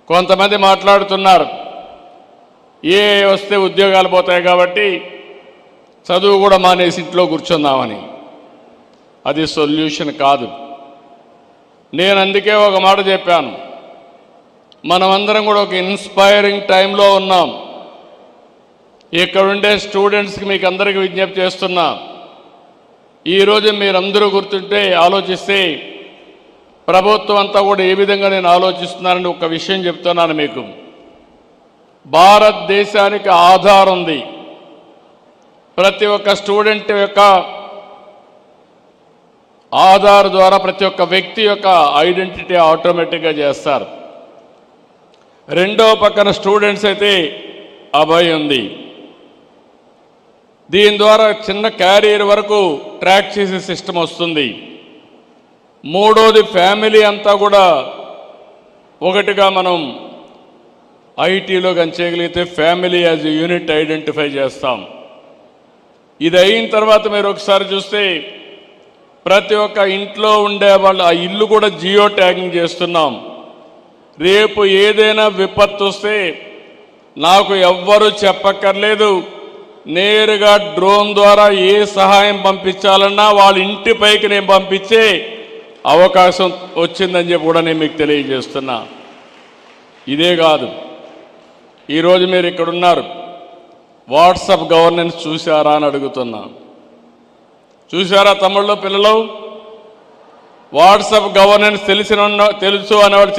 కొంతమంది మాట్లాడుతున్నారు ఏ వస్తే ఉద్యోగాలు పోతాయి కాబట్టి చదువు కూడా మానేసి ఇంట్లో కూర్చుందామని. అది సొల్యూషన్ కాదు. నేను అందుకే ఒక మాట చెప్పాను, మనమందరం కూడా ఒక ఇన్స్పైరింగ్ టైంలో ఉన్నాం. ఇక్కడ ఉండే స్టూడెంట్స్కి మీకు అందరికీ విజ్ఞప్తి చేస్తున్నా, ఈరోజు మీరందరూ గుర్తుంటే ఆలోచిస్తే ప్రభుత్వం అంతా కూడా ఏ విధంగా నేను ఆలోచిస్తున్నానని ఒక విషయం చెప్తున్నాను మీకు. భారతదేశానికి ఆధార్ ఉంది. ప్రతి ఒక్క స్టూడెంట్ యొక్క ఆధార్ ద్వారా ప్రతి ఒక్క వ్యక్తి యొక్క ఐడెంటిటీ ఆటోమేటిక్గా చేస్తారు. రెండో పక్కన స్టూడెంట్స్ అయితే అభయ్ ఉంది. దీని ద్వారా చిన్న క్యారియర్ వరకు ట్రాక్ చేసే సిస్టమ్ వస్తుంది. మూడోది ఫ్యామిలీ అంతా కూడా ఒకటిగా మనం ఐటీలో చేయగలిగితే family as a unit identify చేస్తాం. ఇది అయిన తర్వాత మీరు ఒకసారి చూస్తే ప్రతి ఒక్క ఇంట్లో ఉండే వాళ్ళు ఆ ఇల్లు కూడా జియో ట్యాగింగ్ చేస్తున్నాం. రేపు ఏదైనా విపత్తు వస్తే నాకు ఎవ్వరూ చెప్పక్కర్లేదు, నేరుగా డ్రోన్ ద్వారా ఏ సహాయం పంపించాలన్నా వాళ్ళ ఇంటిపైకి నేను పంపించే అవకాశం వచ్చిందని చెప్పి కూడా నేను మీకు తెలియజేస్తున్నా. ఇదే కాదు, ఈరోజు మీరు ఇక్కడ ఉన్నారు, వాట్సాప్ గవర్నెన్స్ చూసారా అని అడుగుతున్నా. చూసారా తమ్ముళ్ళు పిల్లలు? వాట్సాప్ గవర్నెన్స్ తెలుసు అనేవాడు